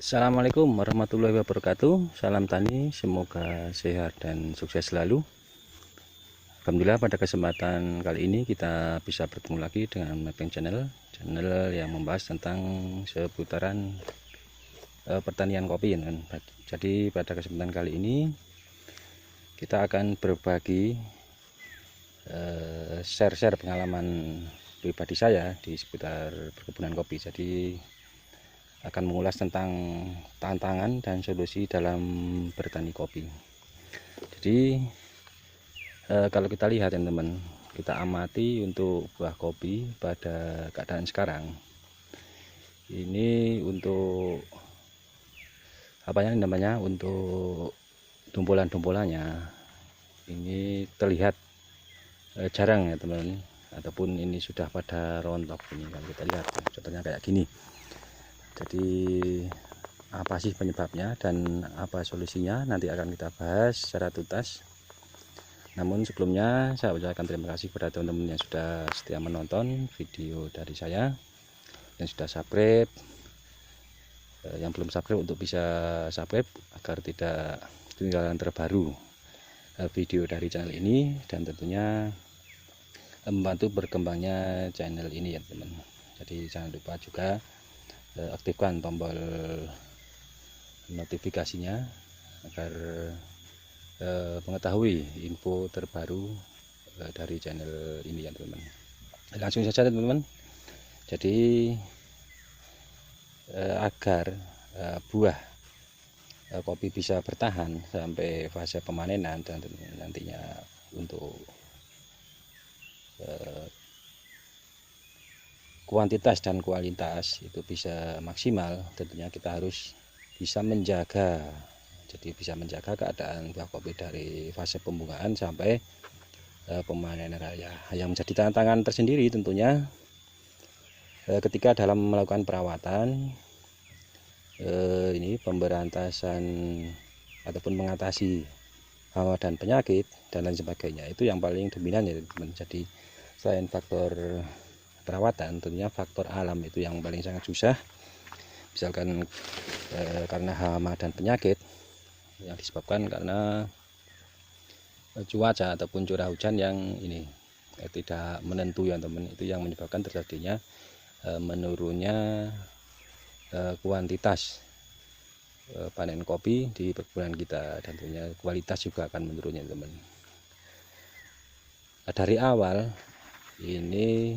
Assalamualaikum warahmatullahi wabarakatuh. Salam tani, semoga sehat dan sukses selalu. Alhamdulillah, pada kesempatan kali ini kita bisa bertemu lagi dengan Mapping Channel yang membahas tentang seputaran pertanian kopi. Jadi pada kesempatan kali ini kita akan berbagi share pengalaman pribadi saya di seputar perkebunan kopi. Jadi akan mengulas tentang tantangan dan solusi dalam bertani kopi. Jadi kalau kita lihat teman-teman, kita amati untuk buah kopi pada keadaan sekarang ini, untuk untuk dumpulan-dumpulannya ini terlihat jarang ya teman-teman, ataupun ini sudah pada rontok. Ini kalau kita lihat contohnya kayak gini. Jadi apa sih penyebabnya dan apa solusinya, nanti akan kita bahas secara tuntas. Namun sebelumnya saya ucapkan terima kasih kepada teman-teman yang sudah setia menonton video dari saya, yang sudah subscribe. Yang belum subscribe untuk bisa subscribe agar tidak ketinggalan terbaru video dari channel ini, dan tentunya membantu berkembangnya channel ini ya teman. Jadi jangan lupa juga aktifkan tombol notifikasinya agar mengetahui info terbaru dari channel ini ya teman-teman. Langsung saja teman-teman. Jadi agar buah kopi bisa bertahan sampai fase pemanenan dan nantinya untuk kuantitas dan kualitas itu bisa maksimal, tentunya kita harus bisa menjaga. Jadi bisa menjaga keadaan buah kopi dari fase pembungaan sampai pemanenan raya. Yang menjadi tantangan tersendiri tentunya ketika dalam melakukan perawatan ini, pemberantasan ataupun mengatasi hama dan penyakit dan lain sebagainya, itu yang paling dominan ya teman. Jadi selain faktor perawatan, tentunya faktor alam itu yang paling sangat susah. Misalkan karena hama dan penyakit yang disebabkan karena cuaca ataupun curah hujan yang ini tidak menentu ya teman, itu yang menyebabkan terjadinya menurunnya kuantitas panen kopi di perkebunan kita, dan tentunya kualitas juga akan menurunnya teman. Dari awal ini,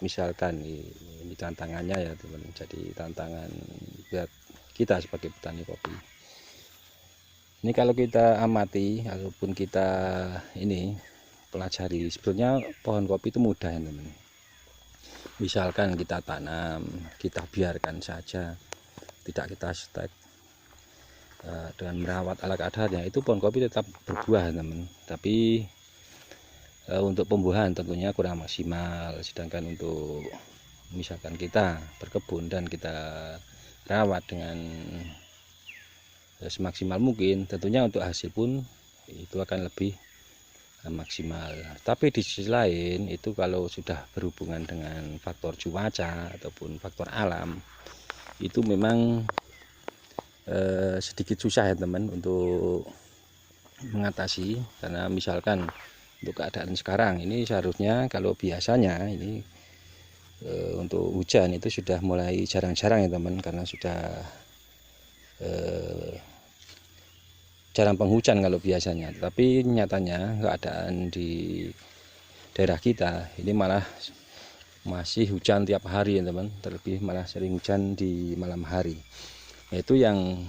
misalkan ini tantangannya ya teman, jadi tantangan buat kita sebagai petani kopi. Ini kalau kita amati ataupun kita ini pelajari, sebetulnya pohon kopi itu mudah ya teman. Misalkan kita tanam, kita biarkan saja, tidak kita stek, dengan merawat ala kadarnya, itu pohon kopi tetap berbuah teman. Tapi untuk pembuahan tentunya kurang maksimal. Sedangkan untuk misalkan kita berkebun dan kita rawat dengan semaksimal mungkin, tentunya untuk hasil pun itu akan lebih maksimal. Tapi di sisi lain itu kalau sudah berhubungan dengan faktor cuaca ataupun faktor alam, itu memang sedikit susah ya teman untuk mengatasi. Karena misalkan untuk keadaan sekarang ini, seharusnya kalau biasanya ini untuk hujan itu sudah mulai jarang-jarang ya teman, karena sudah jarang penghujan kalau biasanya. Tapi nyatanya keadaan di daerah kita ini malah masih hujan tiap hari ya teman, terlebih malah sering hujan di malam hari. Itu yang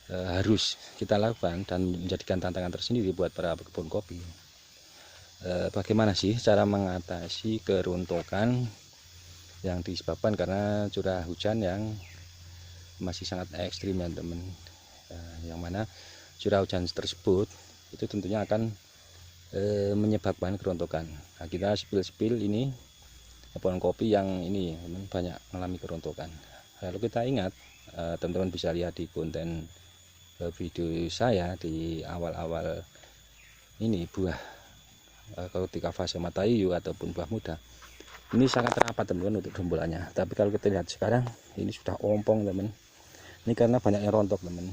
harus kita lakukan dan menjadikan tantangan tersendiri buat para pekebun kopi. Bagaimana sih cara mengatasi keruntukan yang disebabkan karena curah hujan yang masih sangat ekstrim ya teman. Yang mana curah hujan tersebut itu tentunya akan menyebabkan kerontokan. Nah, kita spill ini pohon kopi yang ini banyak mengalami kerontokan. Lalu kita ingat, teman-teman bisa lihat di konten video saya di awal-awal ini, buah ketika fase matayu ataupun buah muda ini sangat rapat teman-teman untuk dumpulannya. Tapi kalau kita lihat sekarang ini sudah ompong teman, Ini karena banyaknya rontok teman.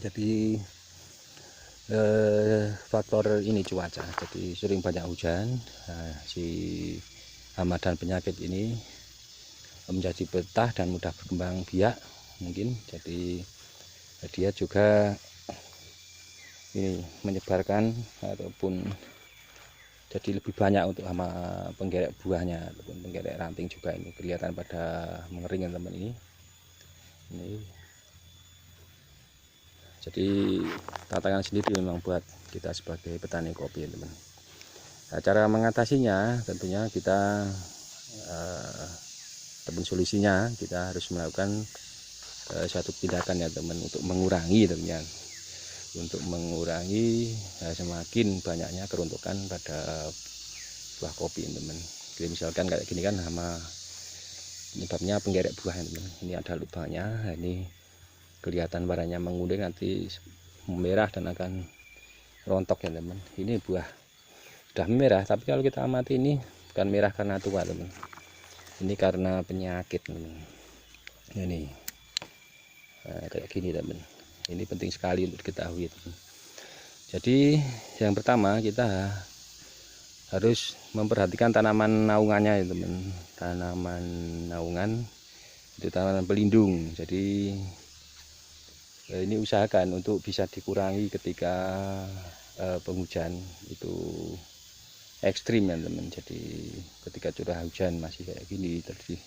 Jadi faktor ini cuaca, jadi sering banyak hujan. Nah, si hama dan penyakit ini menjadi betah dan mudah berkembang biak mungkin. Jadi dia juga ini menyebarkan ataupun jadi lebih banyak untuk hama penggerek buahnya ataupun penggerek ranting juga. Ini kelihatan pada mengering teman ini. Jadi tantangan sendiri memang buat kita sebagai petani kopi teman. Nah, cara mengatasinya tentunya kita ataupun solusinya kita harus melakukan satu tindakan ya teman, untuk mengurangi tentunya, untuk mengurangi semakin banyaknya keruntukan pada buah kopi teman. Jadi misalkan kayak gini kan hama penyebabnya penggerek buah teman. Ini ada lubangnya. Nah, ini kelihatan warnanya menguning, nanti merah dan akan rontok ya teman. Ini buah sudah merah, tapi kalau kita amati ini bukan merah karena tua teman, ini karena penyakit teman. Ini kayak gini teman. Ini penting sekali untuk diketahui teman. Jadi yang pertama kita harus memperhatikan tanaman naungannya ya teman. Tanaman naungan itu tanaman pelindung. Jadi ini usahakan untuk bisa dikurangi ketika penghujan itu ekstrim ya teman. Jadi ketika curah hujan masih kayak gini, terjadi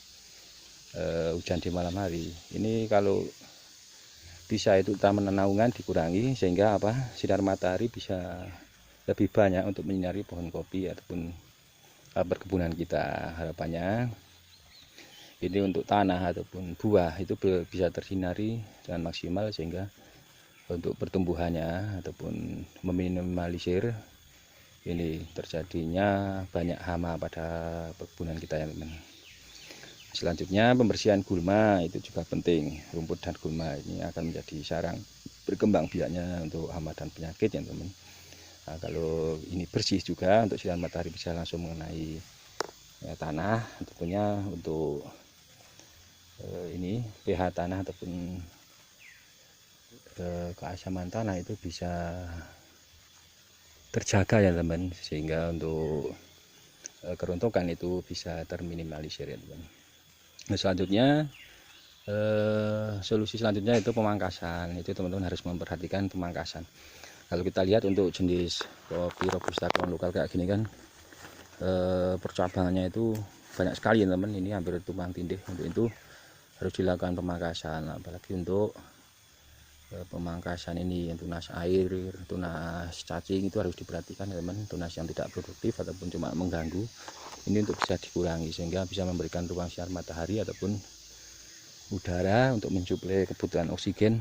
hujan di malam hari, ini kalau bisa itu tanaman naungan dikurangi sehingga sinar matahari bisa lebih banyak untuk menyinari pohon kopi ataupun perkebunan kita. Harapannya ini untuk tanah ataupun buah itu bisa tersinari dengan maksimal sehingga untuk pertumbuhannya ataupun meminimalisir ini terjadinya banyak hama pada perkebunan kita ya teman. Selanjutnya pembersihan gulma itu juga penting. Rumput dan gulma ini akan menjadi sarang berkembang biaknya untuk hama dan penyakit ya teman. Nah, kalau ini bersih juga untuk sinar matahari bisa langsung mengenai tanah, tentunya untuk ini pH tanah ataupun keasaman tanah itu bisa terjaga ya teman, sehingga untuk keruntukan itu bisa terminimalisir ya teman. Nah, selanjutnya solusi selanjutnya itu pemangkasan. Itu teman-teman harus memperhatikan pemangkasan. Kalau kita lihat untuk jenis kopi robusta kulon lokal kayak gini kan percabangannya itu banyak sekali ya teman. Ini hampir tumpang tindih. Untuk itu harus dilakukan pemangkasan, apalagi untuk pemangkasan ini yang tunas air, tunas cacing itu harus diperhatikan teman. Tunas yang tidak produktif ataupun cuma mengganggu ini untuk bisa dikurangi sehingga bisa memberikan ruang sinar matahari ataupun udara untuk mensuplai kebutuhan oksigen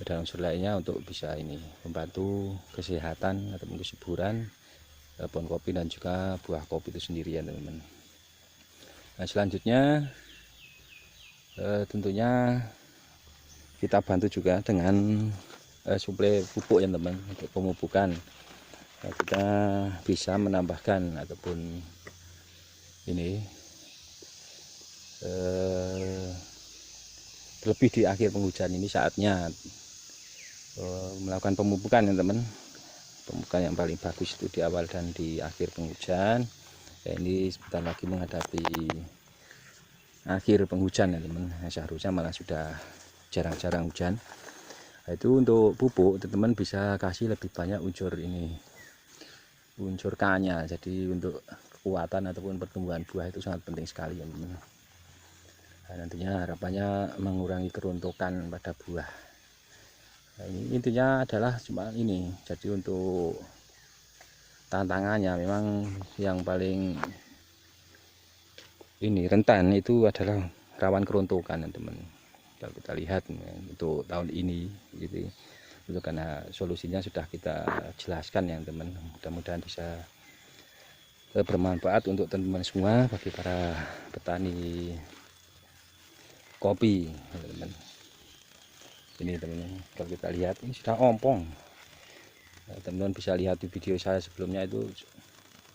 dan unsur lainnya untuk bisa ini membantu kesehatan ataupun kesuburan pohon kopi dan juga buah kopi itu sendiri ya teman-teman. Nah, selanjutnya tentunya kita bantu juga dengan suplai pupuk ya teman. Untuk pemupukan kita bisa menambahkan ataupun ini lebih di akhir penghujan ini saatnya melakukan pemupukan ya teman. Pemupukan yang paling bagus itu di awal dan di akhir penghujan. Ini sebentar lagi menghadapi akhir penghujan ya teman. Seharusnya malah sudah jarang-jarang hujan. Nah, itu untuk pupuk teman-teman bisa kasih lebih banyak unsur ini, unsur K-nya. Jadi untuk kekuatan ataupun pertumbuhan buah itu sangat penting sekali ya teman. Nah, nantinya harapannya mengurangi keruntukan pada buah. Nah, ini intinya adalah cuma ini. Jadi untuk tantangannya memang yang paling ini rentan itu adalah rawan keruntukan ya teman. Kalau kita lihat untuk tahun ini gitu, itu karena solusinya sudah kita jelaskan ya teman. Mudah-mudahan bisa bermanfaat untuk teman-teman semua, bagi para petani kopi teman. Ini teman, kalau kita lihat ini sudah ompong. Teman-teman bisa lihat di video saya sebelumnya itu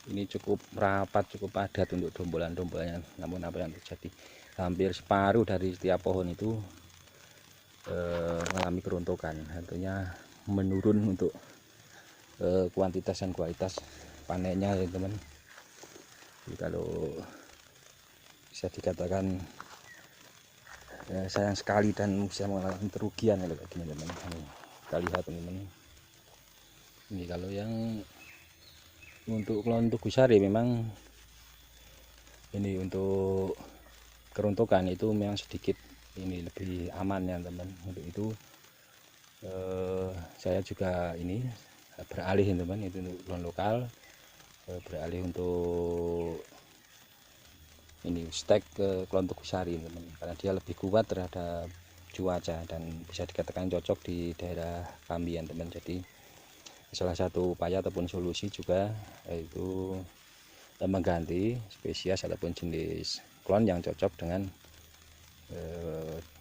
ini cukup rapat, cukup padat untuk dombolan-dombolannya. Namun apa yang terjadi, hampir separuh dari setiap pohon itu mengalami keruntukan, artinya menurun untuk kuantitas dan kualitas panennya ya teman. Jadi kalau bisa dikatakan sayang sekali dan bisa mengalami kerugian kalau kayak gini teman. Kita lihat teman-teman, ini kalau yang untuk klon tugu sari memang ini untuk keruntukan itu memang sedikit ini lebih aman ya teman. Untuk itu saya juga ini beralih teman, itu untuk klon lokal, beralih untuk ini stek ke klon tugu sari teman, karena dia lebih kuat terhadap cuaca dan bisa dikatakan cocok di daerah kami ya teman. Jadi salah satu upaya ataupun solusi juga yaitu mengganti spesies ataupun jenis klon yang cocok dengan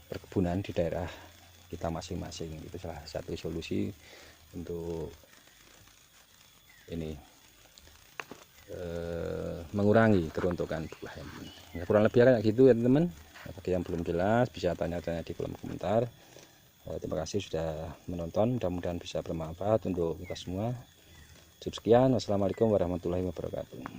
perkebunan di daerah kita masing-masing. Itu salah satu solusi untuk ini mengurangi keruntukan buah ini. Ya, kurang lebih kayak gitu ya teman-teman. Bagi yang belum jelas bisa tanya-tanya di kolom komentar. Terima kasih sudah menonton, mudah-mudahan bisa bermanfaat untuk kita semua. Cukup sekian, wassalamualaikum warahmatullahi wabarakatuh.